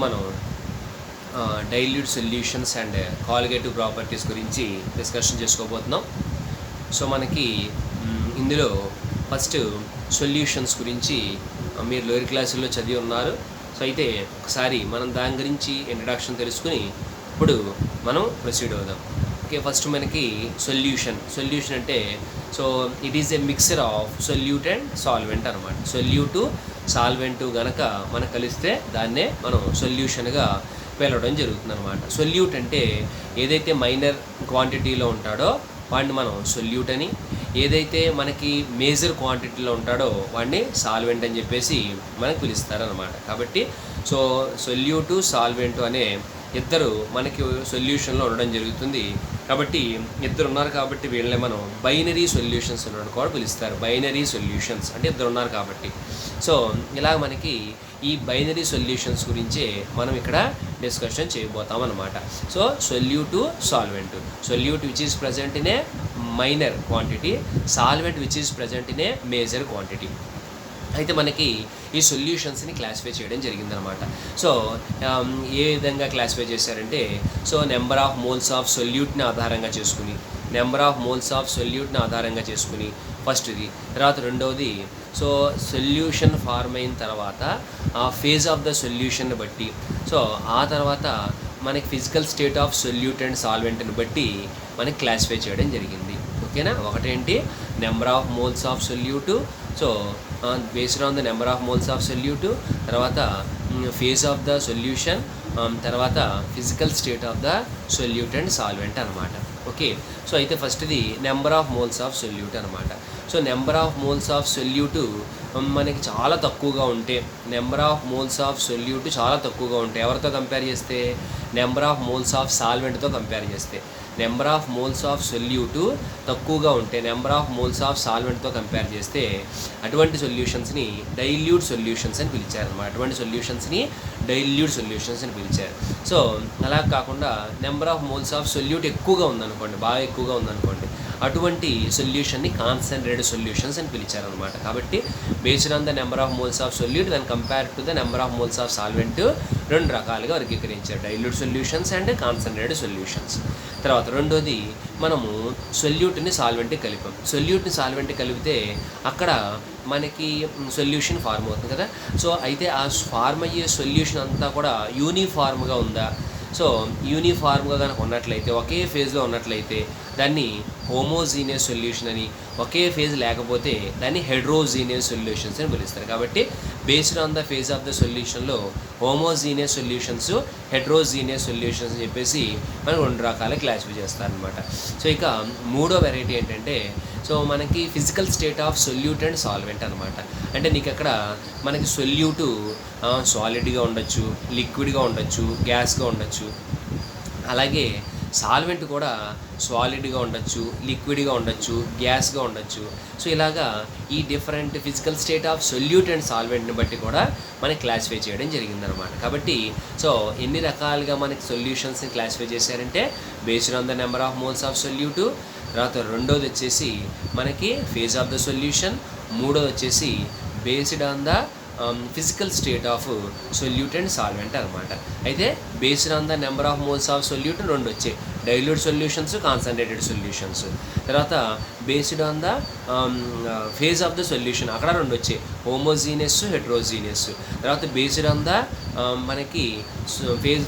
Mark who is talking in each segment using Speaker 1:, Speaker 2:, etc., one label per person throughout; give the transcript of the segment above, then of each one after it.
Speaker 1: మనం dilute solutions and colligative properties గురించి discussion చేసుకోబోతున్నాం. సో మనకి ఇందులో ఫస్ట్ సొల్యూషన్స్ గురించి మీరు లోయర్ క్లాసుల్లో చదివి ఉన్నారు. సో అయితే ఒకసారి మనం దాని గురించి ఇంట్రడక్షన్ తెలుసుకుని ఇప్పుడు మనం ప్రొసీడ్ అవుదాం. ఓకే, ఫస్ట్ మనకి సొల్యూషన్ అంటే so it is a mixer of solute and solvent అనమాట. సొల్యూటు సాల్వెంటు గనక మనకు కలిస్తే దాన్నే మనం సొల్యూషన్గా పిలవడం జరుగుతుంది అనమాట. సొల్యూట్ అంటే ఏదైతే మైనర్ క్వాంటిటీలో ఉంటాడో వాడిని మనం సొల్యూట్ అని, ఏదైతే మనకి మేజర్ క్వాంటిటీలో ఉంటాడో వాడిని సాల్వెంట్ అని చెప్పేసి మనకు పిలుస్తారనమాట. కాబట్టి సో సొల్యూటు సాల్వెంటు అనే ఇద్దరు మనకి సొల్యూషన్లో ఉండడం జరుగుతుంది. కాబట్టి ఇద్దరు ఉన్నారు కాబట్టి వీళ్ళని మనం బైనరీ సొల్యూషన్స్ ఉన్నాడు కూడా పిలుస్తారు. బైనరీ సొల్యూషన్స్ అంటే ఇద్దరు ఉన్నారు కాబట్టి. సో ఇలా మనకి ఈ బైనరీ సొల్యూషన్స్ గురించే మనం ఇక్కడ డిస్కషన్ చేయబోతాం అనమాట. So solute solvent, solute which is present in a minor quantity, solvent which is present in a major quantity. అయితే మనకి ఈ సొల్యూషన్స్ని క్లాసిఫై చేయడం జరిగిందనమాట. సో ఏ విధంగా క్లాసిఫై చేశారంటే so number of moles of సొల్యూట్ని ఆధారంగా చేసుకుని ఫస్ట్ది, తర్వాత రెండవది సో సొల్యూషన్ ఫార్మ్ అయిన తర్వాత ఆ ఫేజ్ ఆఫ్ ద సొల్యూషన్ బట్టి, సో ఆ తర్వాత మనకి physical state of solute and సాల్వెంట్ని బట్టి మనకి క్లాసిఫై చేయడం జరిగింది. ఓకేనా, ఒకటేంటి number of moles of solute, so based on the number of moles of solute, తర్వాత ఫేజ్ ఆఫ్ ద సొల్యూషన్, తర్వాత physical state of the solute and solvent అనమాట. ఓకే, సో అయితే ఫస్ట్ది number of moles of solute అనమాట. So number of moles of సొల్యూటు మనకి చాలా తక్కువగా ఉంటే, ఎవరితో కంపేర్ చేస్తే నెంబర్ ఆఫ్ మోల్స్ ఆఫ్ సాల్వెంట్తో కంపేర్ చేస్తే, number of moles of solute తక్కువగా ఉంటే నెంబర్ ఆఫ్ మోల్స్ ఆఫ్ సాల్వెంట్తో కంపేర్ చేస్తే అటువంటి సొల్యూషన్స్ని డైల్యూట్ సొల్యూషన్స్ అని పిలిచారన్నమాట. సో అలా కాకుండా number of moles of solute ఎక్కువగా ఉందనుకోండి, బాగా ఎక్కువగా ఉందనుకోండి, అటువంటి సొల్యూషన్ని కాన్సన్ట్రేటెడ్ సొల్యూషన్స్ అని పిలిచారనమాట. కాబట్టి based on the number of moles of solute దాని compare to the number of moles of solvent రెండు రకాలుగా వర్గీకరించారు, dilute solutions and concentrated solutions. తర్వాత రెండోది మనము సొల్యూట్ని సాల్వెంట్ కలిపితే అక్కడ మనకి సొల్యూషన్ ఫార్మ్ అవుతుంది కదా. సో అయితే ఆ ఫార్మ్ అయ్యే సొల్యూషన్ అంతా కూడా యూనిఫార్మ్గా ఉందా, సో యూనిఫార్మ్గా కనుక ఉన్నట్లయితే, ఒకే ఫేజ్లో ఉన్నట్లయితే దాన్ని హోమోజీనియస్ సొల్యూషన్ అని, ఒకే ఫేజ్ లేకపోతే దాన్ని హెడ్రోజీనియస్ సొల్యూషన్స్ అని పిలుస్తారు. కాబట్టి based on the phase of the సొల్యూషన్లో హోమోజీనియస్ సొల్యూషన్స్, హెడ్రోజీనియస్ సొల్యూషన్స్ అని చెప్పేసి మనం రెండు రకాల క్లాసిఫై చేస్తారనమాట. సో ఇక మూడో వెరైటీ ఏంటంటే సో మనకి physical state of solute and solvent అనమాట. అంటే నీకు అక్కడ మనకి సొల్యూటు సాలిడ్గా ఉండొచ్చు, లిక్విడ్గా ఉండొచ్చు, గ్యాస్గా ఉండొచ్చు, అలాగే సాల్వెంట్ కూడా సాలిడ్గా ఉండొచ్చు, లిక్విడ్గా ఉండొచ్చు, గ్యాస్గా ఉండొచ్చు. సో ఇలాగా ఈ different physical state of solute and సాల్వెంట్ని బట్టి కూడా మనకి క్లాసిఫై చేయడం జరిగిందనమాట. కాబట్టి సో ఎన్ని రకాలుగా మనకి సొల్యూషన్స్ని క్లాసిఫై చేశారంటే based on the number of moles of solute, తర్వాత రెండోది వచ్చేసి మనకి ఫేజ్ ఆఫ్ ద సొల్యూషన్, మూడోది వచ్చేసి based on the physical state of solute and solvent అనమాట. అయితే based on the number of moles of solute రెండు వచ్చాయి, డైల్యూట్ సొల్యూషన్స్, కాన్సన్ట్రేటెడ్ సొల్యూషన్స్. తర్వాత based on the phase of the solution అక్కడ రెండు వచ్చాయి, హోమోజీనియస్, హెట్రోజీనియస్. తర్వాత బేస్డ్ ఆన్ ద మనకి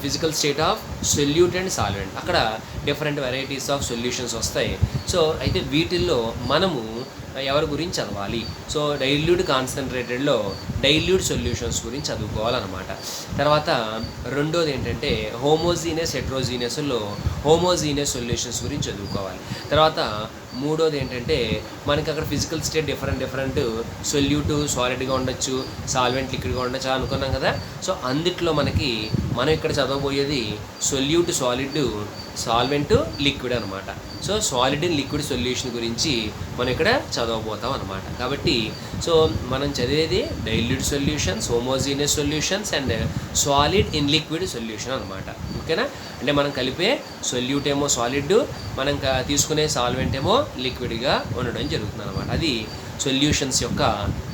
Speaker 1: physical state of solute and solvent అక్కడ డిఫరెంట్ వెరైటీస్ ఆఫ్ సొల్యూషన్స్ వస్తాయి. సో అయితే వీటిల్లో మనము ఎవరి గురించి చదవాలి, సో డైల్యూట్ కాన్సన్ట్రేటెడ్లో డైల్యూట్ సొల్యూషన్స్ గురించి చదువుకోవాలన్నమాట. తర్వాత రెండోది ఏంటంటే హోమోజీనియస్, హెట్రోజీనియస్లో హోమోజీనియస్ సొల్యూషన్స్ గురించి చదువుకోవాలి. తర్వాత మూడోది ఏంటంటే మనకి అక్కడ ఫిజికల్ స్టేట్ డిఫరెంట్ సొల్యూట్ సాలిడ్గా ఉండొచ్చు, సాల్వెంట్ లిక్విడ్గా ఉండొచ్చు అనుకున్నాం కదా. సో అందుట్లో మనం ఇక్కడ చదవబోయేది సొల్యూట్ సాలిడ్, సాల్వెంట్ లిక్విడ్ అనమాట. So solid and liquid solution గురించి మనం ఇక్కడ చదవబోతాం అనమాట. కాబట్టి సో మనం చదివేది dilute solutions, homogeneous solutions and solid in liquid solution అనమాట. ఓకేనా, అంటే మనం కలిపే సొల్యూట్ ఏమో సాలిడ్, మనం తీసుకునే సాల్వెంట్ ఏమో లిక్విడ్గా ఉండడం జరుగుతుంది అనమాట. అది సొల్యూషన్స్ యొక్క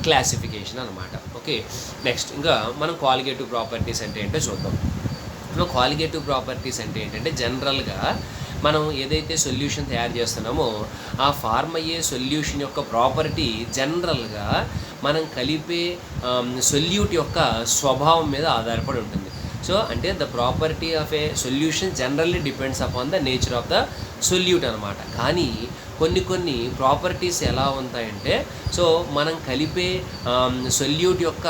Speaker 1: క్లాసిఫికేషన్ అనమాట. ఓకే. ఓకే, నెక్స్ట్ ఇంకా మనం కాలిగేటివ్ ప్రాపర్టీస్ అంటే ఏంటో చూద్దాం. కాలిగేటివ్ ప్రాపర్టీస్ అంటే ఏంటంటే జనరల్గా మనం ఏదైతే సొల్యూషన్ తయారు చేస్తున్నామో ఆ ఫార్మ్ అయ్యే సొల్యూషన్ యొక్క ప్రాపర్టీ జనరల్గా మనం కలిపే సొల్యూట్ యొక్క స్వభావం మీద ఆధారపడి ఉంటుంది. సో అంటే the property of a solution generally depends upon the nature of the solute అనమాట. కానీ కొన్ని ప్రాపర్టీస్ ఎలా ఉంటాయంటే, సో మనం కలిపే సొల్యూట్ యొక్క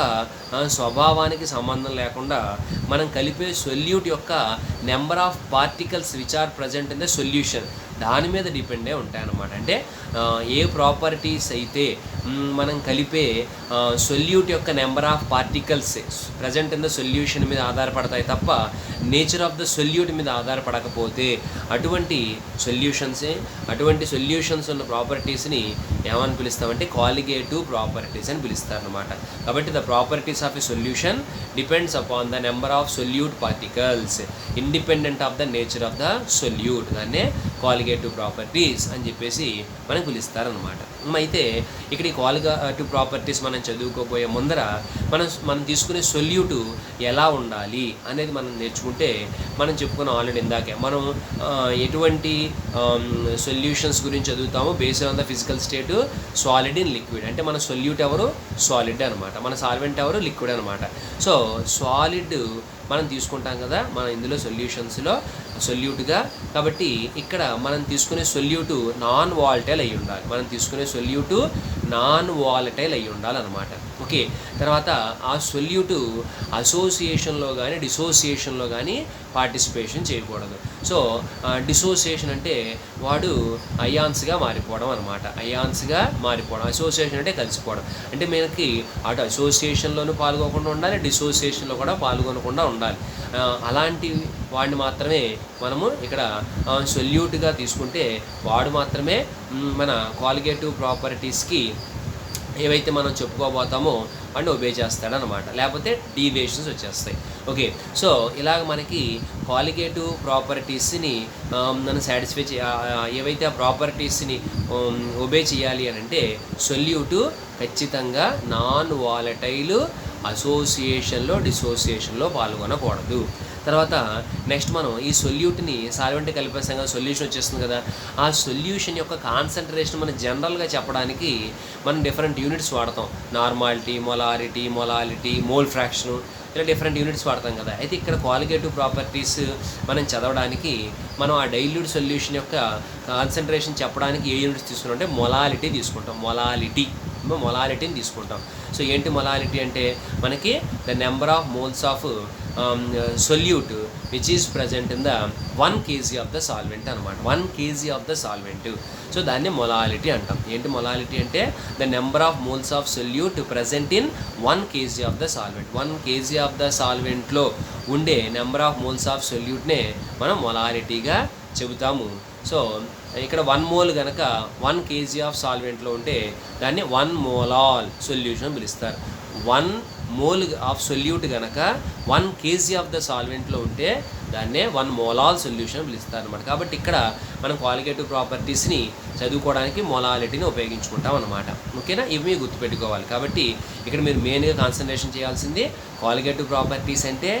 Speaker 1: స్వభావానికి సంబంధం లేకుండా మనం కలిపే సొల్యూట్ యొక్క number of particles which are present in the solution దాని మీద డిపెండే ఉంటాయన్నమాట. అంటే ఏ ప్రాపర్టీస్ అయితే మనం కలిపే సొల్యూట్ యొక్క number of particles present in the solution మీద ఆధారపడతాయి తప్ప నేచర్ ఆఫ్ ద సొల్యూట్ మీద ఆధారపడకపోతే అటువంటి సొల్యూషన్స్ ఉన్న ప్రాపర్టీస్ని ఏమని పిలుస్తామంటే కాలిగేటివ్ ప్రాపర్టీస్ అని పిలుస్తారనమాట. కాబట్టి the properties of a solution depends upon the number of solute particles independent of the nature of the solute. దాన్నే కాలిగేటివ్ ప్రాపర్టీస్ అని చెప్పేసి మనం పిలుస్తారనమాట. అయితే ఇక్కడ ఈ కాలిగేటివ్ ప్రాపర్టీస్ మనం చదువుకోబోయే ముందర మనం తీసుకునే సొల్యూట్ ఎలా ఉండాలి అనేది మనం నేర్చుకుంటే, మనం చెప్పుకున్న ఆల్రెడీ ఇందాకే మనం ఎటువంటి సొల్యూషన్స్ గురించి చదువుతామో based on the physical state solid in liquid. అంటే మన సొల్యూట్ ఎవరు సాలిడ్ అనమాట, మన సాల్వెంట్ ఎవరు లిక్విడ్ అనమాట. సో సాలిడ్ మనం తీసుకుంటాం కదా మనం ఇందులో సొల్యూట్గా. కాబట్టి ఇక్కడ మనం తీసుకునే సొల్యూట్ నాన్ వాలటైల్ అయి ఉండాలి. ఉండాలన్నమాట. ఓకే, తర్వాత ఆ సొల్యూట్ అసోసియేషన్లో కానీ డిసోసియేషన్లో కానీ పార్టిసిపేషన్ చేయకూడదు. సో డిసోసియేషన్ అంటే వాడు అయాన్స్గా మారిపోవడం అనమాట. అసోసియేషన్ అంటే కలిసిపోవడం. అంటే మనకి అటు అసోసియేషన్లోనూ పాల్గొనకుండా ఉండాలి, డిసోసియేషన్లో కూడా పాల్గొనకుండా ఉండాలి. అలాంటి వాడిని మాత్రమే మనము ఇక్కడ సొల్యూట్గా తీసుకుంటే వాడు మాత్రమే మన కాలిగేటివ్ ప్రాపర్టీస్కి ఏవైతే మనం చెప్పుకోబోతామో వాడిని ఒబే చేస్తాడనమాట, లేకపోతే డీవియేషన్స్ వచ్చేస్తాయి. ఓకే, సో ఇలాగ మనకి కాలిగేటివ్ ప్రాపర్టీస్ని మనం సాటిస్ఫై ఏవైతే ఆ ప్రాపర్టీస్ని ఒబే చేయాలి అని అంటే సొల్యూటు ఖచ్చితంగా నాన్ వాలటైల్ అసోసియేషన్లో డిసోసియేషన్లో పాల్గొనకూడదు. తర్వాత నెక్స్ట్ మనం ఈ సొల్యూట్ని సాల్వెంట్ కలిపేసాం కదా, సొల్యూషన్ వచ్చేస్తుంది కదా. ఆ సొల్యూషన్ యొక్క కాన్సన్ట్రేషన్ మనం జనరల్గా చెప్పడానికి మనం డిఫరెంట్ యూనిట్స్ వాడతాం. నార్మాలిటీ, మొలాలిటీ, మోల్ ఫ్రాక్షను, ఇలా డిఫరెంట్ యూనిట్స్ వాడతాం కదా. అయితే ఇక్కడ కాలిగేటివ్ ప్రాపర్టీస్ మనం చదవడానికి మనం ఆ డైల్యూట్ సొల్యూషన్ యొక్క కాన్సన్ట్రేషన్ చెప్పడానికి ఏ యూనిట్స్ తీసుకుంటాం అంటే మొలాలిటీని తీసుకుంటాం. సో ఏంటి మొలాలిటీ అంటే మనకి the number of moles of solute which is present in the 1 kg of the solvent అనమాట. 1 kg of the solvent. So దాన్ని మొలాలిటీ అంటాం. ఏంటి మొలాలిటీ అంటే the number of moles of solute present in 1 kg of the solvent. 1 kg of the సాల్వెంట్లో ఉండే number of moles of సొల్యూట్నే మనం మొలాలిటీగా చెబుతాము. సో ఇక్కడ 1 మోల్ కనుక 1 kg ఆఫ్ సాల్వెంట్లో ఉంటే దాన్ని 1 మోలాల్ సొల్యూషన్ పిలుస్తారు. 1 మోల్ ఆఫ్ సొల్యూట్ కనుక 1 kg ఆఫ్ ద సాల్వెంట్లో ఉంటే దాన్నే 1 మోలాల్ సొల్యూషన్ పిలుస్తారు అనమాట. కాబట్టి ఇక్కడ మనం కాలిగేటివ్ ప్రాపర్టీస్ని చదువుకోవడానికి మొలాలిటీని ఉపయోగించుకుంటాం అనమాట. ఓకేనా, ఇవి మీరు గుర్తుపెట్టుకోవాలి. కాబట్టి ఇక్కడ మీరు మెయిన్గా కాన్సన్ట్రేషన్ చేయాల్సింది కాలిగేటివ్ ప్రాపర్టీస్ అంటే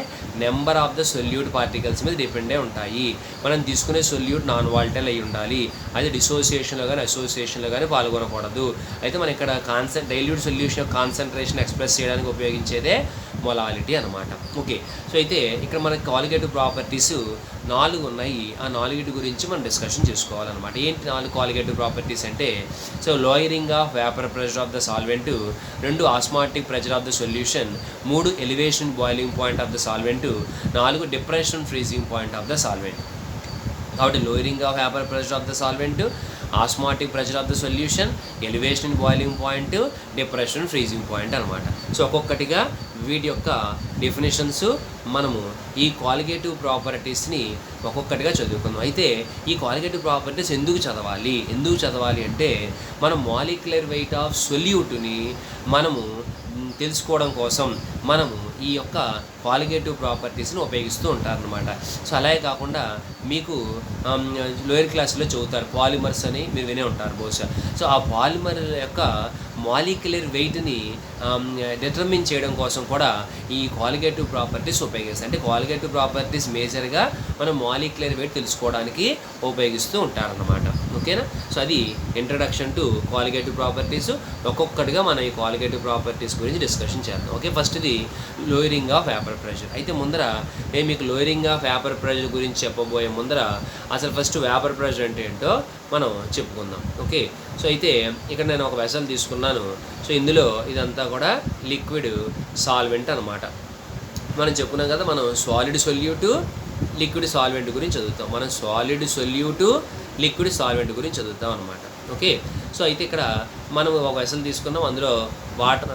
Speaker 1: number of the solute particles మీద డిపెండే ఉంటాయి. మనం తీసుకునే సొల్యూట్ నాన్ వాలటైల్ అయి ఉండాలి. అది డిసోసియేషన్లో కానీ అసోసియేషన్లో కానీ పాల్గొనకూడదు. అయితే మనం ఇక్కడ డైల్యూట్ సొల్యూషన్ యొక్క కాన్సన్ట్రేషన్ ఎక్స్ప్రెస్ చేయడానికి ఉపయోగించేదే మొలాలిటీ అనమాట. ఓకే, సో అయితే ఇక్కడ మనకి కాలిగేటివ్ ప్రాపర్టీస్ 4 ఉన్నాయి. ఆ 4 గురించి మనం డిస్కషన్ చేసుకోవాలన్నమాట. ఏంటి 4 కాలిగేటివ్ ప్రాపర్టీస్ అంటే, so lowering of vapour pressure of the solvent, 2 osmotic pressure of the solution, 3 elevation boiling point of the solvent, 4 depression freezing point of the solvent. కాబట్టి lowering of vapour pressure of the solvent, osmotic pressure of the solution, elevation boiling point, depression freezing point అనమాట. So ఒక్కొక్కటిగా వీటి యొక్క definitions మనము ఈ colligative ప్రాపర్టీస్ని ఒక్కొక్కటిగా చదువుకుందాం. అయితే ఈ కాలిగేటివ్ ప్రాపర్టీస్ ఎందుకు చదవాలి అంటే మనం మాలిక్యులర్ వెయిట్ ఆఫ్ సొల్యూట్ని మనము తెలుసుకోవడం కోసం మనము ఈ యొక్క కాలిగేటివ్ ప్రాపర్టీస్ని ఉపయోగిస్తూ ఉంటారనమాట. సో అలాగే కాకుండా మీకు లోయర్ క్లాస్లో చదువుతారు పాలిమర్స్ అని మీరు వినే ఉంటారు బహుశా. సో ఆ పాలిమర్ యొక్క మాలిక్యులర్ వెయిట్ని డిటర్మిన్ చేయడం కోసం కూడా ఈ కాలిగేటివ్ ప్రాపర్టీస్ ఉపయోగిస్తాయి. అంటే కాలిగేటివ్ ప్రాపర్టీస్ మేజర్గా మనం మాలిక్యులర్ వెయిట్ తెలుసుకోవడానికి ఉపయోగిస్తూ ఉంటారన్నమాట. ఓకేనా? సో అది ఇంట్రడక్షన్ టు కాలిగేటివ్ ప్రాపర్టీస్. ఒక్కొక్కటిగా మనం ఈ కాలిగేటివ్ ప్రాపర్టీస్ గురించి డిస్కషన్ చేద్దాం. ఓకే, ఫస్ట్ ఇది లోయరింగ్ ఆఫ్ వేపర్ ప్రెషర్. అయితే ముందర నేను మీకు లోయరింగ్ ఆఫ్ వేపర్ ప్రెషర్ గురించి చెప్పబోయే ముందర అసలు ఫస్ట్ వేపర్ ప్రెషర్ అంటే ఏంటో మనం చెప్పుకుందాం. ఓకే, సో అయితే ఇక్కడ నేను ఒక వెసల్ తీసుకున్నాను. సో ఇందులో ఇదంతా కూడా లిక్విడ్ సాల్వెంట్ అనమాట. మనం చెప్పుకున్నాం కదా, మనం సాలిడ్ సొల్యూట్ లిక్విడ్ సాల్వెంట్ గురించి చదువుతాం. మనం సాలిడ్ సొల్యూట్ లిక్విడ్ సాల్వెంట్ గురించి చదువుతాం అనమాట. ఓకే, సో అయితే ఇక్కడ మనం ఒక వెసల్ తీసుకున్నాం, అందులో వాటర్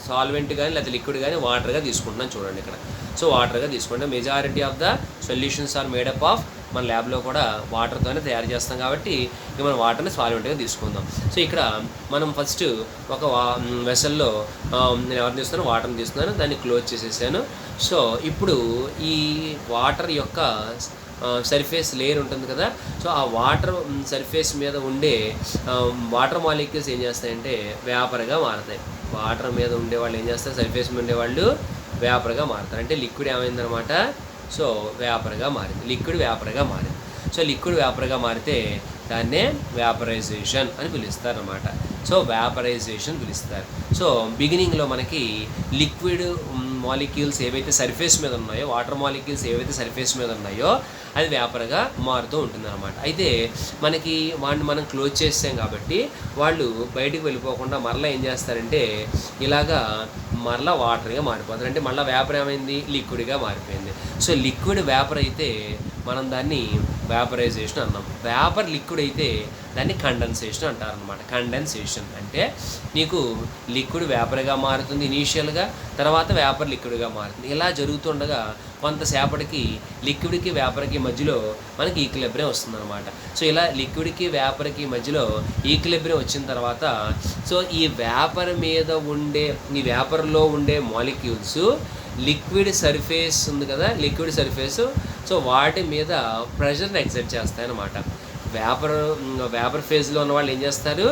Speaker 1: సాల్వెంట్ కానీ లేకపోతే లిక్విడ్ కానీ వాటర్గా తీసుకుంటున్నాం. చూడండి ఇక్కడ. సో వాటర్గా తీసుకుంటే majority of the solutions are made up of, మన ల్యాబ్లో కూడా వాటర్తోనే తయారు చేస్తాం కాబట్టి ఇక మనం వాటర్ని సాల్వెంట్గా తీసుకుందాం. సో ఇక్కడ మనం ఫస్ట్ ఒక వెసల్లో నేను ఎవరిని తీస్తున్నాను, వాటర్ని తీస్తున్నాను, దాన్ని క్లోజ్ చేసేసాను. సో ఇప్పుడు ఈ వాటర్ యొక్క సర్ఫేస్ లేయర్ ఉంటుంది కదా, సో ఆ వాటర్ సర్ఫేస్ మీద ఉండే వాటర్ మాలిక్యూల్స్ ఏం చేస్తాయంటే వేపర్గా మారుతాయి. వాటర్ మీద ఉండేవాళ్ళు ఏం చేస్తారు, సర్ఫేస్ మీద ఉండేవాళ్ళు వేపర్గా మారుతారు. అంటే లిక్విడ్ ఏమైందనమాట, సో వేపర్గా మారింది, లిక్విడ్ వేపర్గా మారింది. సో లిక్విడ్ వేపర్గా మారితే దాన్నే వేపరైజేషన్ అని పిలుస్తారు అన్నమాట. సో వేపరైజేషన్ పిలుస్తారు. సో బిగినింగ్లో మనకి లిక్విడ్ మాలిక్యూల్స్ ఏవైతే సర్ఫేస్ మీద ఉన్నాయో, వాటర్ మాలిక్యూల్స్ ఏవైతే సర్ఫేస్ మీద ఉన్నాయో అది వేపర్గా మారుతూ ఉంటుంది అనమాట. అయితే మనకి వాడిని మనం క్లోజ్ చేస్తాం కాబట్టి వాళ్ళు బయటికి వెళ్ళిపోకుండా మరలా ఏం చేస్తారంటే ఇలాగా మరలా వాటర్గా మారిపోతారు. అంటే మళ్ళీ వేపర్ ఏమైంది, లిక్విడ్గా మారిపోయింది. సో లిక్విడ్ వేపర్ అయితే మనం దాన్ని వేపరైజేషన్ అన్నాం. వేపర్ లిక్విడ్ అయితే దాన్ని కండెన్సేషన్ అంటారనమాట. కండెన్సేషన్ అంటే నీకు లిక్విడ్ వేపర్గా మారుతుంది ఇనీషియల్గా, తర్వాత వేపర్ లిక్విడ్గా మారుతుంది. ఇలా జరుగుతుండగా కొంతసేపటికి లిక్విడ్కి వేపర్కి మధ్యలో మనకి ఈక్విలిబ్రియం వస్తుందన్నమాట. సో ఇలా లిక్విడ్కి వేపర్కి మధ్యలో ఈక్విలిబ్రియం వచ్చిన తర్వాత సో ఈ వేపర్ మీద ఉండే, ఈ వేపర్లో ఉండే మాలిక్యూల్స్ లిక్విడ్ సర్ఫేస్ ఉంది కదా, లిక్విడ్ సర్ఫేస్, సో వాటి మీద ప్రెషర్ని ఎగ్జర్ట్ చేస్తాయన్నమాట. వేపర్ ఫేజ్లో ఉన్న వాళ్ళు ఏం చేస్తారు,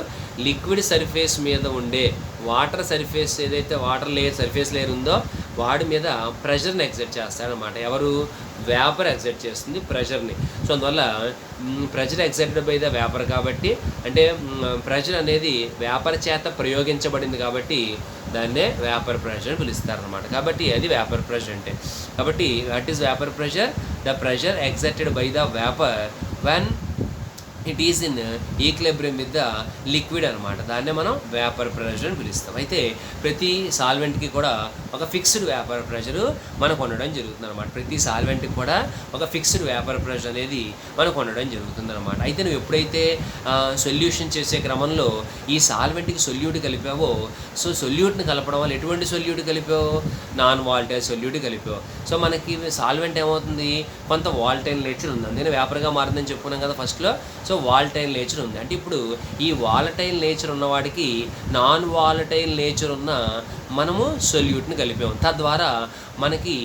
Speaker 1: లిక్విడ్ సర్ఫేస్ మీద ఉండే వాటర్ సర్ఫేస్ ఏదైతే వాటర్ లేయర్ సర్ఫేస్ లేయర్ ఉందో వాడి మీద ప్రెషర్ని ఎగ్జర్ట్ చేస్తారనమాట. ఎవరు, వేపర్ ఎగ్జర్ట్ చేస్తుంది ప్రెషర్ని. సో అందువల్ల pressure exerted by the vapour కాబట్టి, అంటే ప్రెషర్ అనేది వేపర్ చేత ప్రయోగించబడింది కాబట్టి దాన్నే వేపర్ ప్రెషర్ పిలుస్తారనమాట. కాబట్టి అది వేపర్ ప్రెషర్ అంటే. కాబట్టి what is vapour pressure, the pressure exerted by the vapour when it is in equilibrium with the liquid అనమాట. దాన్నే మనం వేపర్ ప్రెషర్ అని పిలుస్తాం. అయితే ప్రతి సాల్వెంట్కి కూడా ఒక ఫిక్స్డ్ వేపర్ ప్రెషర్ మనకు ఉండడం జరుగుతుంది అనమాట. ప్రతి సాల్వెంట్కి కూడా ఒక ఫిక్స్డ్ వేపర్ ప్రెషర్ అనేది మనకు ఉండడం జరుగుతుంది అనమాట. అయితే నువ్వు ఎప్పుడైతే సొల్యూషన్ చేసే క్రమంలో ఈ సాల్వెంట్కి సొల్యూట్ కలిపావో, సో సొల్యూట్ని కలపడం వల్ల ఎటువంటి సొల్యూట్ కలిపావు, నాన్ వాల్టైల్ సొల్యూట్ కలిపావు. సో మనకి సాల్వెంట్ ఏమవుతుంది, కొంత వాల్టైల్ నేచర్ ఉంది, అందుకని వేపర్గా మారిందని చెప్పుకున్నాం కదా ఫస్ట్లో. సో వాలటైల్ నేచర్ ఉంది. అంటే ఇప్పుడు ఈ వాలటైల్ నేచర్ ఉన్నవాడికి నాన్ వాలటైల్ నేచర్ ఉన్న మనము సొల్యూట్ని కలిపాము. తద్వారా మనకి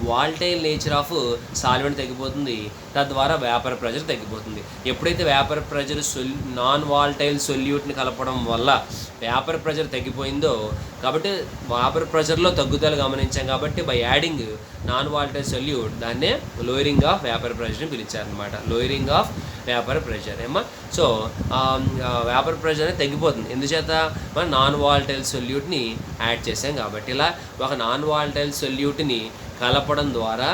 Speaker 1: వాలటైల్ నేచర్ ఆఫ్ సాల్వెంట్ తగ్గిపోతుంది, తద్వారా వేపర్ ప్రెషర్ తగ్గిపోతుంది. ఎప్పుడైతే వేపర్ ప్రెషర్ నాన్ వాలటైల్ సొల్యూట్ని కలపడం వల్ల వేపర్ ప్రెషర్ తగ్గిపోయిందో, కాబట్టి వేపర్ ప్రెషర్లో తగ్గుదల గమనించాం కాబట్టి by adding non volatile solute దాన్నే లోయరింగ్ ఆఫ్ వేపర్ ప్రెషర్ని పిలిచారనమాట. లోయరింగ్ ఆఫ్ వేపర్ ప్రెషర్ ఏమా. సో వేపర్ ప్రెషర్ అనేది తగ్గిపోతుంది, ఎందుచేత మనం నాన్ వాలటైల్ సొల్యూట్ని యాడ్ చేసాం కాబట్టి. ఇలా ఒక నాన్ వాలటైల్ సొల్యూట్ని కలపడం ద్వారా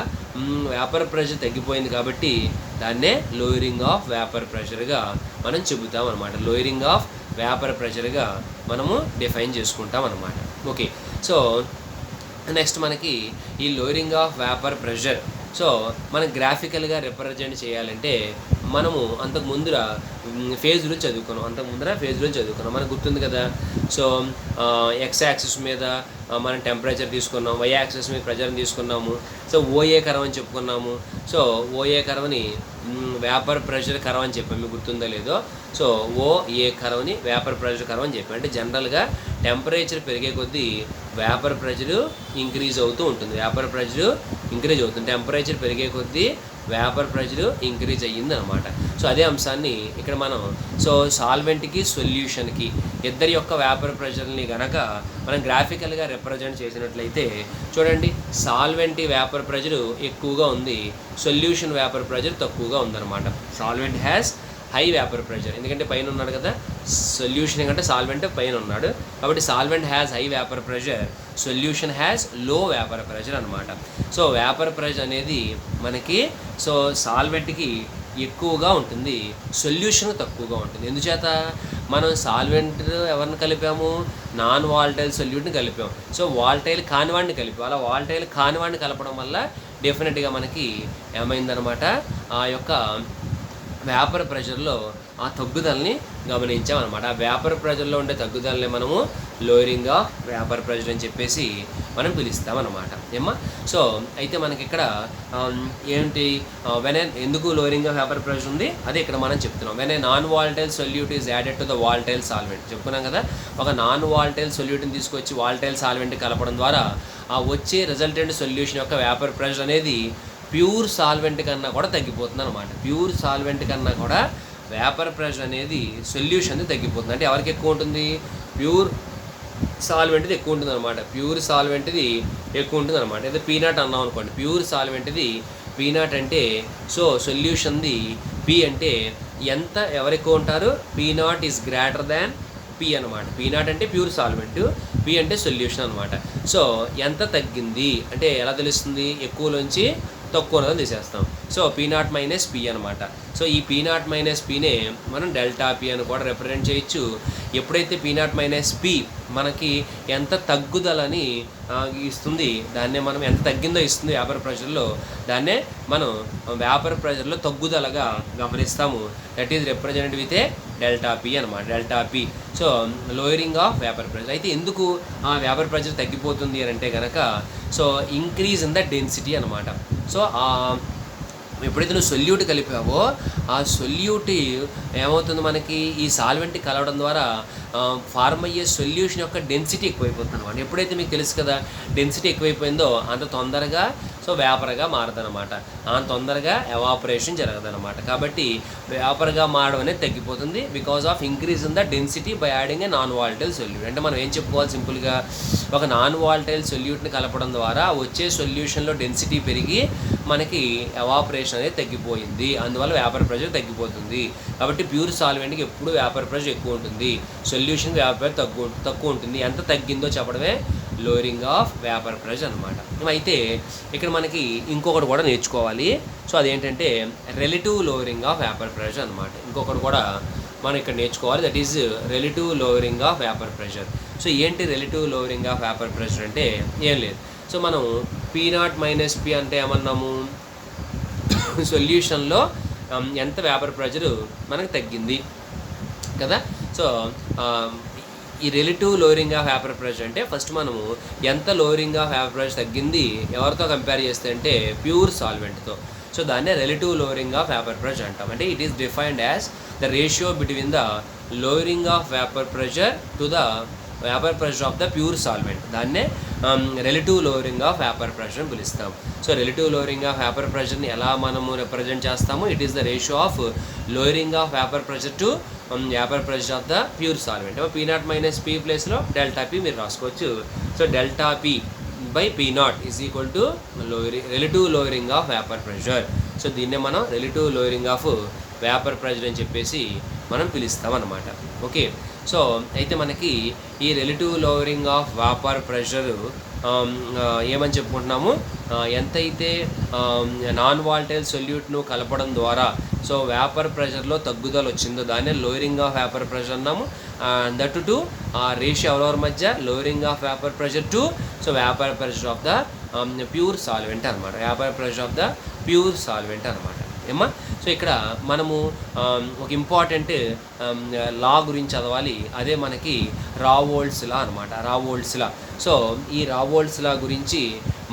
Speaker 1: వేపర్ ప్రెషర్ తగ్గిపోయింది కాబట్టి దాన్నే లోయరింగ్ ఆఫ్ వేపర్ ప్రెషర్గా మనం చెబుతాం అనమాట. లోయరింగ్ ఆఫ్ వేపర్ ప్రెషర్గా మనము డిఫైన్ చేసుకుంటాం అనమాట. ఓకే, సో నెక్స్ట్ మనకి ఈ lowering of vapour pressure so మనం గ్రాఫికల్గా రిప్రజెంట్ చేయాలంటే మనము అంతకు ముందర ఫేజ్ రూల్ చదువుకున్నాం. మనకు గుర్తుంది కదా. సో ఎక్స్ యాక్సిస్ మీద మనం టెంపరేచర్ తీసుకున్నాం, వై యాక్సిస్ మీద ప్రెషర్ని తీసుకున్నాము. సో ఓఏ కర్వ్ అని చెప్పుకున్నాము. సో ఓఏ కర్వ్ని వేపర్ ప్రెషర్ కర్వ్ అని చెప్పాము, మీకు గుర్తుందో లేదో. సో ఏ కర్వ్ని వేపర్ ప్రెషర్ కర్వ్ అని చెప్పి. అంటే జనరల్గా టెంపరేచర్ పెరిగే కొద్దీ వేపర్ ప్రెషర్ ఇంక్రీజ్ అవుతూ ఉంటుంది. వేపర్ ప్రెషర్ ఇంక్రీజ్ అవుతుంది. టెంపరేచర్ పెరిగే కొద్దీ వేపర్ ప్రెషర్ ఇంక్రీజ్ అయ్యింది అనమాట. సో అదే అంశాన్ని ఇక్కడ మనం సాల్వెంట్కి సొల్యూషన్కి ఇద్దరి యొక్క వేపర్ ప్రెషర్ని కనుక మనం గ్రాఫికల్గా రిప్రజెంట్ చేసినట్లయితే చూడండి, సాల్వెంట్ వేపర్ ప్రెషర్ ఎక్కువగా ఉంది, సొల్యూషన్ వేపర్ ప్రెషర్ తక్కువగా ఉందన్నమాట. Solvent has high vapour pressure, ఎందుకంటే పైన ఉన్నాడు కదా, సొల్యూషన్ కంటే సాల్వెంట్ పైన ఉన్నాడు కాబట్టి solvent has high vapour pressure, solution has లో వేపర్ ప్రెషర్ అనమాట. సో వేపర్ ప్రెషర్ అనేది మనకి సాల్వెంట్కి ఎక్కువగా ఉంటుంది, సొల్యూషన్ తక్కువగా ఉంటుంది. ఎందుచేత మనం సాల్వెంట్ ఎవరిని కలిపాము, నాన్ వాల్టైల్ సొల్యూట్ని కలిపాము. సో వాల్టైల్ కానివాడిని కలిపాం. అలా వాల్టైల్ కానివాడిని కలపడం వల్ల డెఫినెట్గా మనకి ఏమైందనమాట, ఆ యొక్క వేపర్ ప్రెషర్లో ఆ తగ్గుదలని గమనించామన్నమాట. ఆ వేపర్ ప్రెషర్లో ఉండే తగ్గుదలని మనము లోయరింగ్ ఆఫ్ వేపర్ ప్రెషర్ అని చెప్పేసి మనం పిలుస్తామన్నమాట. ఏమ్మా, సో అయితే మనకి ఇక్కడ ఏంటి ఎందుకు లోయరింగ్ ఆఫ్ వేపర్ ప్రెషర్ ఉంది అదే ఇక్కడ మనం చెప్తున్నాం. When a non volatile solute is added to the wall tile solvent చెప్పుకున్నాం కదా. ఒక నాన్ వాల్టైల్ సొల్యూట్ని తీసుకొచ్చి వాల్టైల్ సాల్వెంట్ కలపడం ద్వారా ఆ వచ్చే రిజల్టెంట్ సొల్యూషన్ యొక్క వేపర్ ప్రెషర్ అనేది ప్యూర్ సాల్వెంట్ కన్నా కూడా తగ్గిపోతుంది అనమాట. ప్యూర్ సాల్వెంట్ కన్నా కూడా వేపర్ ప్రెషర్ అనేది సొల్యూషన్ తగ్గిపోతుంది. అంటే ఎవరికి ఎక్కువ ఉంటుంది, ప్యూర్ సాల్వెంట్ది ఎక్కువ ఉంటుంది అనమాట. ప్యూర్ సాల్వెంట్ది ఎక్కువ ఉంటుంది అనమాట. అయితే పీనాట్ అన్నాం అనుకోండి, ప్యూర్ సాల్వెంట్ది పీనాట్ అంటే సొల్యూషన్ది పీ అంటే ఎంత ఎవరు ఎక్కువ ఉంటారు, పీనాట్ ఈజ్ గ్రేటర్ దాన్ పీ అనమాట. పీనాట్ అంటే ప్యూర్ సాల్వెంట్, పీ అంటే సొల్యూషన్ అనమాట. సో ఎంత తగ్గింది అంటే ఎలా తెలుస్తుంది, ఎక్కువలోంచి తక్కువ తీసేస్తాం. సో పీ0 మైనస్ పీ అనమాట. సో ఈ పీ0 మైనస్ పీనే మనం డెల్టా పీ అని కూడా రిప్రజెంట్ చేయొచ్చు. ఎప్పుడైతే పీ0 మైనస్ పీ మనకి ఎంత తగ్గుదలని ఇస్తుంది, దాన్నే మనం ఎంత తగ్గిందో ఇస్తుంది వేపర్ ప్రెషర్లో, దాన్నే మనం వేపర్ ప్రెషర్లో తగ్గుదలగా గమనిస్తాము. That is represented with a delta P అనమాట, delta P. So lowering of vapour pressure. అయితే ఎందుకు ఆ వేపర్ ప్రెషర్ తగ్గిపోతుంది అని అంటే కనుక ఇంక్రీజ్ ఇన్ ద డెన్సిటీ అనమాట. సో ఎప్పుడైతే నువ్వు సొల్యూట్ కలిపావో ఆ సొల్యూట్ ఏమవుతుంది, మనకి ఈ సాల్వెంట్ కలవడం ద్వారా ఫార్మ్ అయ్యే సొల్యూషన్ యొక్క డెన్సిటీ ఎక్కువైపోతుంది అనమాట. ఎప్పుడైతే మీకు తెలుసు కదా డెన్సిటీ ఎక్కువైపోయిందో అంత తొందరగా వేపర్గా మారదనమాట, అంత తొందరగా ఎవాపరేషన్ జరగదనమాట. కాబట్టి వేపర్గా మారడం అనేది తగ్గిపోతుంది because of increase in the density by adding A non volatile solute. అంటే మనం ఏం చెప్పుకోవాలి సింపుల్గా, ఒక నాన్ వాల్టైల్ సొల్యూట్ని కలపడం ద్వారా వచ్చే సొల్యూషన్లో డెన్సిటీ పెరిగి మనకి ఎవాపరేషన్ అనేది తగ్గిపోయింది, అందువల్ల వేపర్ ప్రెషర్ తగ్గిపోతుంది. కాబట్టి ప్యూర్ సాల్వెంట్కి ఎప్పుడు వేపర్ ప్రెషర్ ఎక్కువ ఉంటుంది, సొల్యూషన్ వేపర్ తక్కువ ఉంటుంది. ఎంత తగ్గిందో చెప్పడమే లోయరింగ్ ఆఫ్ వేపర్ ప్రెషర్ అనమాట. అయితే ఇక్కడ మనకి ఇంకొకటి కూడా నేర్చుకోవాలి. సో అదేంటంటే relative lowering of vapour pressure అనమాట. ఇంకొకటి కూడా మనం ఇక్కడ నేర్చుకోవాలి, that is relative lowering of vapour pressure. So ఏంటి relative lowering of vapour pressure అంటే ఏం లేదు. సో మనం పీ0 మైనస్ పీ అంటే ఏమన్నాము, సొల్యూషన్లో ఎంత వేపర్ ప్రెషర్ మనకు తగ్గింది కదా. సో ఈ relative lowering of vapour pressure అంటే ఫస్ట్ మనము ఎంత లోయరింగ్ ఆఫ్ వేపర్ ప్రెషర్ తగ్గింది ఎవరితో కంపేర్ చేస్తే అంటే ప్యూర్ సాల్వెంట్తో. సో దాన్నే relative lowering of vapour pressure అంటాం. అంటే it is defined as the ratio between the lowering of vapour pressure to the vapour pressure of the pure solvent, దాన్నే relative lowering of vapour pressure అని పిలుస్తాం. So relative lowering of vapour ప్రెషర్ని ఎలా మనము represent చేస్తాము, it is the ratio of lowering of vapour pressure to vapour pressure of the pure solvent. పీ0 minus P ప్లేస్లో delta P మీరు రాసుకోవచ్చు. So delta P by పీ0 is equal to relative lowering of vapour pressure. So దీన్నే మనం relative lowering of vapour pressure అని చెప్పేసి మనం పిలుస్తాం అన్నమాట. ఓకే, సో అయితే మనకి ఈ relative lowering of vapour pressure ఏమని చెప్పుకుంటున్నాము, ఎంతైతే నాన్ వాల్టైల్ సొల్యూట్ను కలపడం ద్వారా సో వేపర్ ప్రెషర్లో తగ్గుదల వచ్చిందో దాన్నే లోయరింగ్ ఆఫ్ వేపర్ ప్రెషర్ అన్నాము. దట్ టు ఆ రేషియో ఎవరి మధ్య, lowering of vapour pressure to so vapour pressure of the pure solvent అనమాట, vapour pressure of the pure solvent అనమాట. ఏమ్మా, సో ఇక్కడ మనము ఒక ఇంపార్టెంట్ లా గురించి చదవాలి, అదే మనకి రావోల్ట్స్ లా అనమాట. రావోల్ట్స్ లా. సో ఈ రావోల్ట్స్ లా గురించి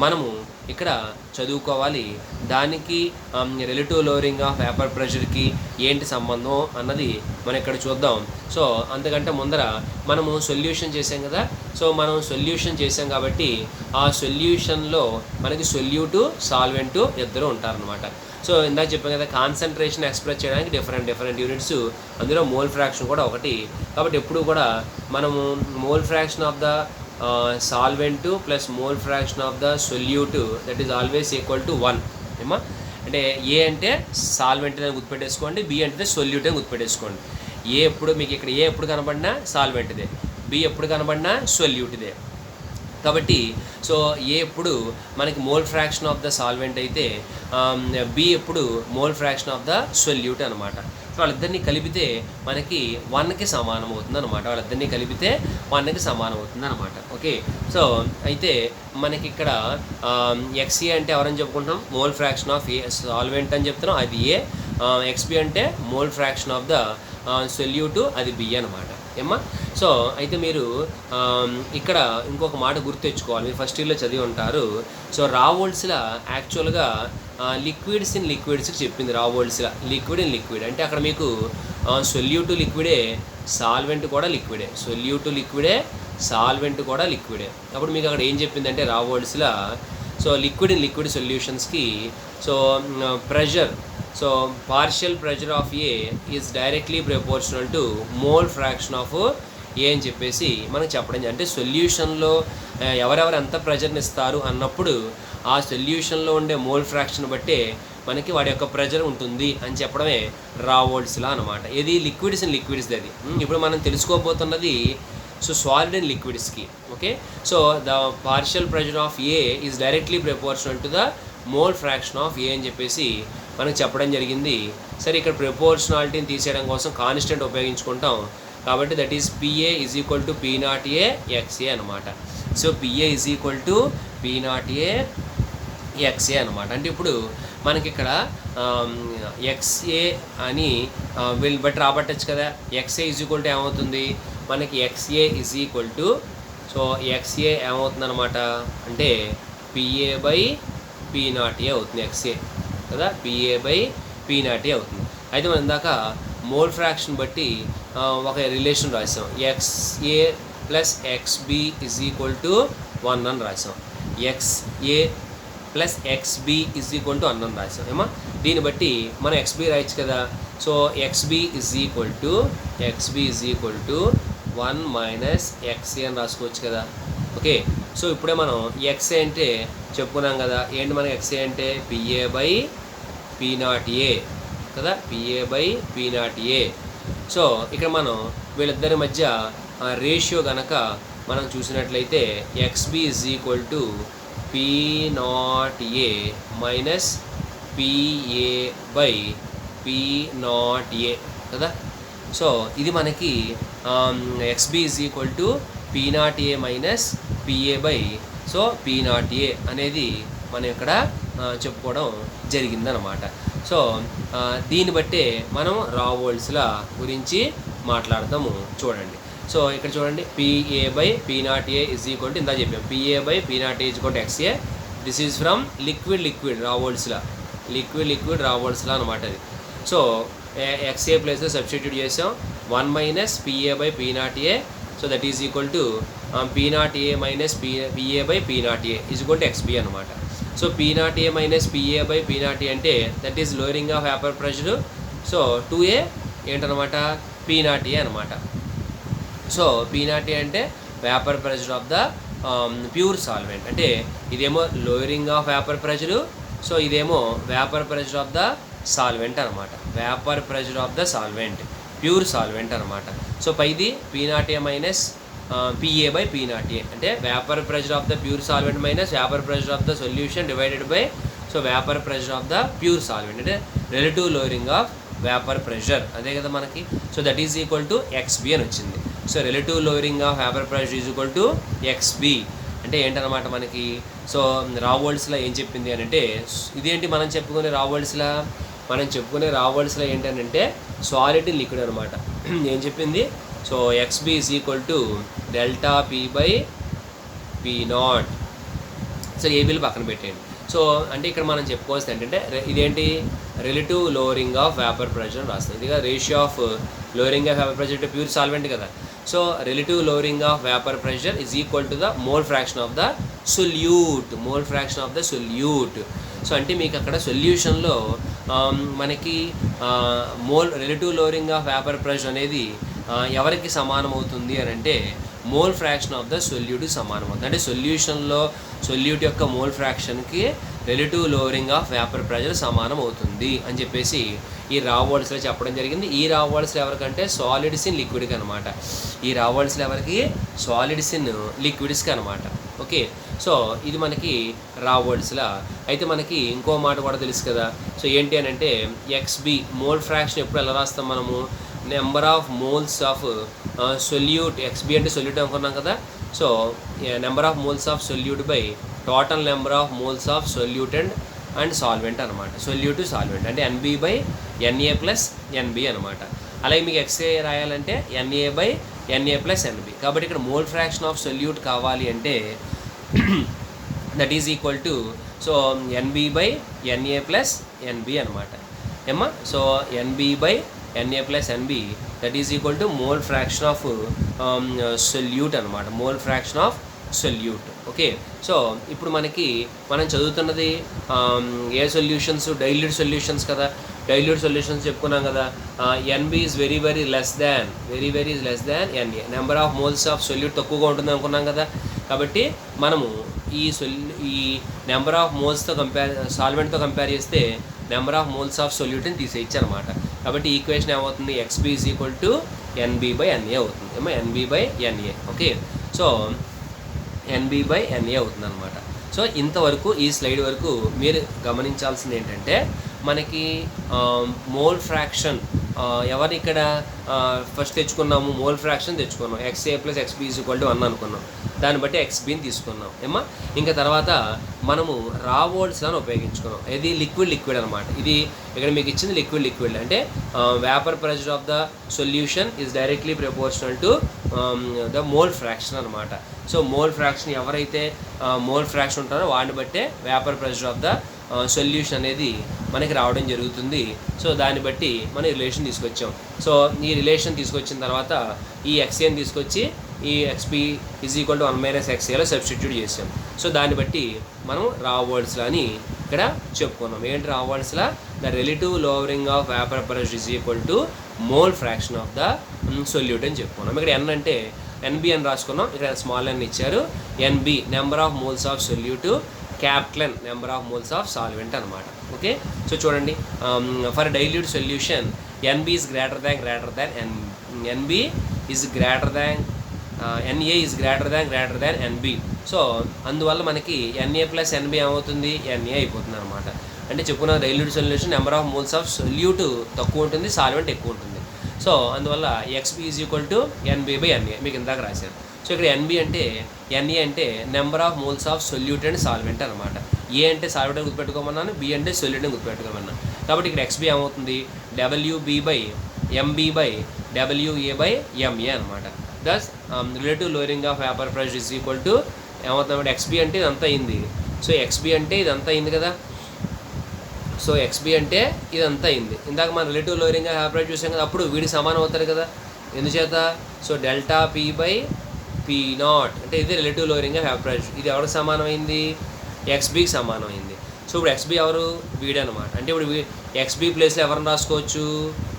Speaker 1: మనము ఇక్కడ చదువుకోవాలి. దానికి రిలేటివ్ లోవరింగ్ ఆఫ్ వేపర్ ప్రెషర్కి ఏంటి సంబంధం అన్నది మనం ఇక్కడ చూద్దాం. సో అంతకంటే ముందర మనము సొల్యూషన్ చేసాం కదా. సో మనం సొల్యూషన్ చేసాం కాబట్టి ఆ సొల్యూషన్లో మనకి సొల్యూటు సాల్వెంటు ఇద్దరు ఉంటారనమాట. సో ఇందాక చెప్పాం కదా, కాన్సన్ట్రేషన్ ఎక్స్ప్రెస్ చేయడానికి డిఫరెంట్ యూనిట్స్, అందులో మోల్ ఫ్రాక్షన్ కూడా ఒకటి. కాబట్టి ఎప్పుడు కూడా మనము mole fraction of the solvent plus mole fraction of the solute that is always equal to 1. ఏమా అంటే ఏ అంటే సాల్వెంట్ అని గుర్తుపెట్టేసుకోండి, బి అంటే సొల్యూట్ అని గుర్తుపెట్టేసుకోండి. ఏ ఎప్పుడు మీకు ఇక్కడ ఏ ఎప్పుడు కనబడినా సాల్వెంట్దే, బి ఎప్పుడు కనబడినా సొల్యూట్దే. కాబట్టి సో ఏ ఎప్పుడు మనకి mole fraction of the solvent అయితే బి ఎప్పుడు mole fraction of the solute అనమాట. సో వాళ్ళిద్దరినీ కలిపితే మనకి 1కి సమానం అవుతుంది అనమాట. వాళ్ళిద్దరినీ కలిపితే 1కి సమానం అవుతుంది అనమాట. ఓకే, సో అయితే మనకి ఇక్కడ ఎక్స్ఏ అంటే ఎవరని చెప్పుకుంటున్నాం, mole fraction of A solvent అని చెప్తున్నాం, అది ఏ. ఎక్స్బి అంటే మోల్ ఫ్రాక్షన్ ఆఫ్ ద సొల్యూటు, అది బి అనమాట. ఏమ్మా సో అయితే మీరు ఇక్కడ ఇంకొక మాట గుర్తు తెచ్చుకోవాలి. మీరు ఫస్ట్ ఇయర్లో చదివి ఉంటారు. సో రావోల్స్లా యాక్చువల్గా లిక్విడ్స్ ఇన్ లిక్విడ్స్కి చెప్పింది. రావోల్స్లా లిక్విడ్ ఇన్ లిక్విడ్ అంటే అక్కడ మీకు సొల్యూటు లిక్విడే, సాల్వెంట్ కూడా లిక్విడే, సొల్యూటు లిక్విడే, సాల్వెంట్ కూడా లిక్విడే. అప్పుడు మీకు అక్కడ ఏం చెప్పిందంటే Raoult's law, so liquid in liquid సొల్యూషన్స్కి so pressure, so partial pressure of A is directly proportional to mole fraction of A అని చెప్పేసి మనకు చెప్పడం. అంటే సొల్యూషన్లో ఎవరెవరు ఎంత ప్రెషర్ని ఇస్తారు అన్నప్పుడు ఆ సొల్యూషన్లో ఉండే మోల్ ఫ్రాక్షన్ బట్టే మనకి వాడి యొక్క ప్రెషర్ ఉంటుంది అని చెప్పడమే రావోల్స్లా అనమాట. ఇది లిక్విడ్స్ అండ్ లిక్విడ్స్ అది. ఇప్పుడు మనం తెలుసుకోబోతున్నది సో సాలిడ్ అండ్ లిక్విడ్స్కి. Okay, so the partial pressure of A is directly proportional to the mole fraction of A అని చెప్పేసి మనకు చెప్పడం జరిగింది. సరే, ఇక్కడ ప్రపోర్షనాలిటీని తీసేయడం కోసం కాన్స్టెంట్ ఉపయోగించుకుంటాం. కాబట్టి that is PA is equal to P naught A XA అనమాట. So PA is equal to P naught A XA అనమాట. అంటే ఇప్పుడు మనకి ఇక్కడ ఎక్స్ఏ అని వీళ్ళు బట్టి రాబట్టచ్చు కదా. ఎక్స్ఏ ఈజ్ ఈక్వల్ టు ఏమవుతుంది మనకి, XA is equal to, so XA ఏమవుతుంది అనమాట అంటే పిఏ బై పీ నాట్ ఏ అవుతుంది. ఎక్స్ఏ కదా, పిఏ బై పీ నాట్ ఏ అవుతుంది. అయితే మనం ఇందాక మోల్ ఫ్రాక్షన్ బట్టి ఒక రిలేషన్ రాసాం. XA plus XB is equal to 1 అని రాసాం. XA plus XB is equal to 1 అని రాసాం. ఏమా దీన్ని బట్టి మనం ఎక్స్బి రాయొచ్చు కదా. So XB is equal to 1 minus XA అని రాసుకోవచ్చు కదా. ఓకే, సో ఇప్పుడే మనం ఎక్స్ఏ అంటే చెప్పుకున్నాం కదా. ఏంటి మనకి ఎక్స్ఏ అంటే PA by P naught A కదా, PA by P naught A. So ఇక్కడ మనం వీళ్ళిద్దరి మధ్య రేషియో కనుక మనం చూసినట్లయితే XB is equal to P naught A minus PA by P naught A కదా. సో ఇది మనకి XB is equal to P naught A minus PA by so P naught A అనేది మనం ఇక్కడ చెప్పుకోవడం జరిగిందనమాట. సో దీన్ని బట్టే మనం రావోల్స్లా గురించి మాట్లాడతాము. చూడండి, సో ఇక్కడ చూడండి, PA by P naught A is equal to ఇందా చెప్పాం, PA by P naught A is equal to XA. This is from liquid Raoult's law, liquid Raoult's law అనమాట అది. సో ఎక్స్ఏ ప్లేస్లో సబ్స్టిట్యూట్ చేసాం. 1 minus PA by P naught A, so that is equal to P naught A minus PA by P naught A is equal to XB అనమాట. So P naught A minus PA by P naught A అంటే that is lowering of vapour pressure. So 2A ఏంటనమాట, P naught A అనమాట. So P naught A అంటే vapour pressure of the pure solvent. అంటే ఇదేమో lowering of vapour pressure, so ఇదేమో vapour pressure of the solvent అనమాట. Vapour pressure of the solvent, pure solvent అనమాట. So పైది P naught A minus PA by P naught A అంటే vapour pressure of the pure solvent minus vapour pressure of the solution divided by so vapour pressure of the pure solvent అంటే relative lowering of vapour pressure, అదే కదా మనకి. So that is equal to XB అని వచ్చింది. So relative lowering of vapour pressure is equal to XB అంటే ఏంటనమాట మనకి. So రావోల్స్లా ఏం చెప్పింది అని అంటే, ఇదేంటి మనం చెప్పుకునే రావోల్స్లా ఏంటంటే సాలిడ్ లిక్విడ్ అనమాట. ఏం చెప్పింది, so XB is equal to delta P by P naught. So ఏబీలు పక్కన పెట్టేయండి. సో అంటే ఇక్కడ మనం చెప్పుకోవాల్సింది ఏంటంటే ఇదేంటి relative lowering of vapour pressure రాస్తుంది. ఇదిగా ratio of lowering of vapour pressure to pure solvent కదా. So relative lowering of vapour pressure is equal to the mole fraction of the solute. Mole fraction of the solute. So అంటే మీకు అక్కడ సొల్యూషన్లో మనకి relative lowering of vapour pressure అనేది ఎవరికి సమానం అవుతుంది అని అంటే మోల్ ఫ్రాక్షన్ ఆఫ్ ద సొల్యూట్కి సమానం అవుతుంది. అంటే సొల్యూషన్లో సొల్యూట్ యొక్క మోల్ ఫ్రాక్షన్కి relative lowering of vapour pressure సమానం అవుతుంది అని చెప్పేసి ఈ రా వర్డ్స్లో చెప్పడం జరిగింది. ఈ రా వర్డ్స్లో ఎవరికంటే సాలిడ్స్ ఇన్ లిక్విడ్కి అనమాట. ఈ రా వర్డ్స్లో ఎవరికి సాలిడ్స్ ఇన్ లిక్విడ్స్కి అనమాట. ఓకే, సో ఇది మనకి రా వర్డ్స్లా. అయితే మనకి ఇంకో మాట కూడా తెలుసు కదా. సో ఏంటి అని అంటే ఎక్స్బి మోల్ ఫ్రాక్షన్ ఎప్పుడు ఎలా రాస్తాం మనము, number of moles of solute. XB అంటే సొల్యూట్ అనుకున్నాం కదా. So number of moles of solute by total number of moles of solute and solvent అనమాట. సొల్యూట్ సాల్వెంట్ అంటే NB by NA plus NB అనమాట. అలాగే మీకు ఎక్స్ఏ రాయాలంటే NA by NA plus NB. కాబట్టి ఇక్కడ మోల్ ఫ్రాక్షన్ ఆఫ్ సొల్యూట్ కావాలి అంటే that is equal to so NB by NA plus NB అనమాట ఏమ్మా. So NB by NA plus NB that is equal to mole fraction of solute అనమాట. Mole fraction of solute. Okay, so ఇప్పుడు మనం చదువుతున్నది ఏ solutions, dilute solutions కదా. Dilute solutions చెప్పుకున్నాం కదా. NB is very less than NA. Number of moles of solute తక్కువగా ఉంటుంది అనుకున్నాం కదా. కాబట్టి మనము ఈ నెంబర్ ఆఫ్ మోల్స్తో సాల్వెంట్తో కంపేర్ చేస్తే నెంబర్ ఆఫ్ మోల్స్ ఆఫ్ సొల్యూట్ని తీసేయచ్చు అనమాట. కాబట్టి ఈక్వేషన్ ఏమవుతుంది, XB is equal to NB by NA అవుతుంది ఏమో. NB by NA. Okay, so NB by NA అవుతుంది అనమాట. సో ఇంతవరకు ఈ స్లైడ్ వరకు మీరు గమనించాల్సింది ఏంటంటే మనకి మోల్ ఫ్రాక్షన్ ఎవరిని ఇక్కడ ఫస్ట్ తెచ్చుకున్నాము, మోల్ ఫ్రాక్షన్ తెచ్చుకున్నాం. XA plus XB is equal to 1 అనుకున్నాం. దాన్ని బట్టి ఎక్స్బిని తీసుకున్నాం ఏమా. ఇంకా తర్వాత మనము రా వర్డ్స్లను ఉపయోగించుకున్నాం. ఇది లిక్విడ్ అనమాట. ఇది ఇక్కడ మీకు ఇచ్చింది లిక్విడ్ అంటే vapour pressure of the solution is directly proportional to the mole fraction అనమాట. సో మోల్ ఫ్రాక్షన్ ఎవరైతే మోల్ ఫ్రాక్షన్ ఉంటారో వాడిని బట్టే vapour pressure of the solution అనేది మనకి రావడం జరుగుతుంది. సో దాన్ని బట్టి మనం రిలేషన్ తీసుకొచ్చాం. సో ఈ రిలేషన్ తీసుకొచ్చిన తర్వాత ఈ ఎక్స్ఏని తీసుకొచ్చి ఈ ఎక్స్పి ఈజ్ ఈక్వల్ టు 1 - ఎక్స్ఏలో సబ్స్టిట్యూట్ చేసాం. సో దాన్ని బట్టి మనం రా వర్డ్స్లో అని ఇక్కడ చెప్పుకున్నాం. ఏంటి Raoult's law, the relative lowering of vapour pressure is equal to mole fraction of the solute అని చెప్పుకున్నాం. ఇక్కడ ఎన్ అంటే ఎన్బి అని రాసుకున్నాం. ఇక్కడ స్మాల్ ఎన్ ఇచ్చారు. NB number of moles of solute, capital N number of moles of solvent అనమాట. Okay, so చూడండి for dilute solution NB is greater than NB is greater than NA is greater than NB. So అందువల్ల మనకి ఎన్ఏ plus NB ఏమవుతుంది, ఎన్ఏ అయిపోతుంది అనమాట. అంటే చెప్పుకున్న dilute solution number of moles of solute తక్కువ ఉంటుంది, సాల్వెంట్ ఎక్కువ ఉంటుంది. సో అందువల్ల XB is equal to NB by NA మీకు ఇందాక రాశారు. సో ఇక్కడ ఎన్బి అంటే ఎన్ఏ అంటే number of moles of solute and solvent అనమాట. ఏ అంటే సాల్వెంట్ అని గుర్తుపెట్టుకోమన్నాను, బి అంటే సొల్యూట్ అని గుర్తుపెట్టుకోమన్నాను. కాబట్టి ఇక్కడ ఎక్స్బి ఏమవుతుంది, WB by MB by WA by MA అనమాట. Thus relative lowering of vapour pressure is equal to ఏమవుతుంది, ఎక్స్బి అంటే ఇదంతా అయింది. సో ఎక్స్బి అంటే ఇదంతా అయింది కదా. సో ఎక్స్బి అంటే ఇదంతా అయింది. ఇందాక మనం relative lowering of vapour pressure చూసాం కదా, అప్పుడు వీడికి సమానం అవుతారు కదా. ఎందుచేత, so delta P by P not అంటే ఇది relative lowering of vapour pressure. ఇది ఎవరికి సమానమైంది, ఎక్స్బికి సమానమైంది. సో ఇప్పుడు ఎక్స్బి ఎవరు, వీడి అనమాట. అంటే ఇప్పుడు ఎక్స్బి ప్లేస్లో ఎవరిని రాసుకోవచ్చు,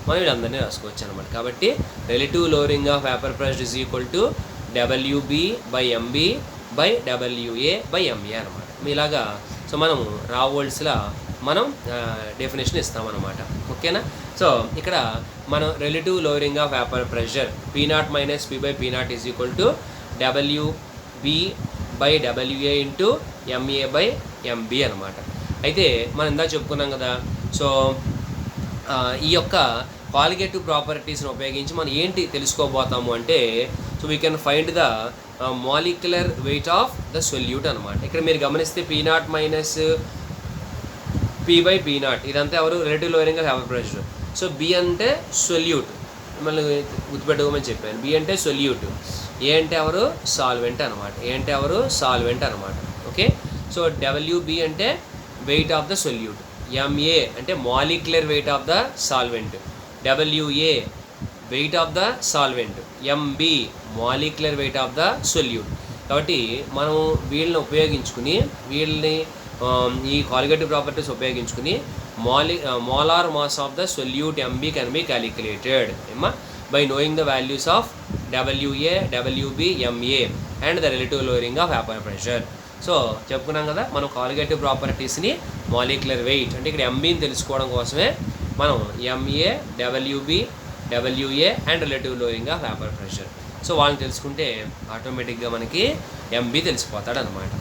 Speaker 1: మనం వీళ్ళందరినీ రాసుకోవచ్చు అనమాట. కాబట్టి relative lowering of vapour pressure is equal to WB by MB by WA by MA అనమాట. ఇలాగా సో మనము రా వర్డ్స్లో మనం డెఫినేషన్ ఇస్తామన్నమాట. ఓకేనా. సో ఇక్కడ మనం relative lowering of vapour pressure P0 minus P by P0 is equal to WB by WA into MA by MB అనమాట. అయితే మనం ఇందా చెప్పుకున్నాం కదా. సో ఈ యొక్క కాలిగేటివ్ ప్రాపర్టీస్ని ఉపయోగించి మనం ఏంటి తెలుసుకోబోతాము అంటే, so we can find the molecular weight of the solute అనమాట. ఇక్కడ మీరు గమనిస్తే P0 minus P by P0 ఇదంతా ఎవరు, relative lowering of vapour pressure. So B అంటే సొల్యూట్, మిమ్మల్ని గుర్తుపెట్టుకోమని చెప్పాను. బి అంటే సొల్యూట్, ఏ అంటే ఎవరు, సాల్వెంట్ అనమాట. ఏ అంటే ఎవరు, సాల్వెంట్ అనమాట. ఓకే, సో డబ్ల్యూబి అంటే weight of the solute, MA అంటే molecular weight of the solvent, WA weight of the solvent, MB molecular weight of the solute. కాబట్టి మనం వీళ్ళని ఉపయోగించుకుని ఈ కాలిగేటివ్ ప్రాపర్టీస్ ఉపయోగించుకుని molar mass of the solute MB can be calculated by knowing the values of WA, WB, MA and the relative lowering of vapour pressure. So చెప్పుకున్నాం కదా, మనం colligative ప్రాపర్టీస్ని molecular weight అంటే ఇక్కడ ఎంబీని తెలుసుకోవడం కోసమే మనం MA, WB, WA and relative lowering of vapour pressure. So వాళ్ళని తెలుసుకుంటే ఆటోమేటిక్గా మనకి ఎంబీ తెలిసిపోతాడు అనమాట.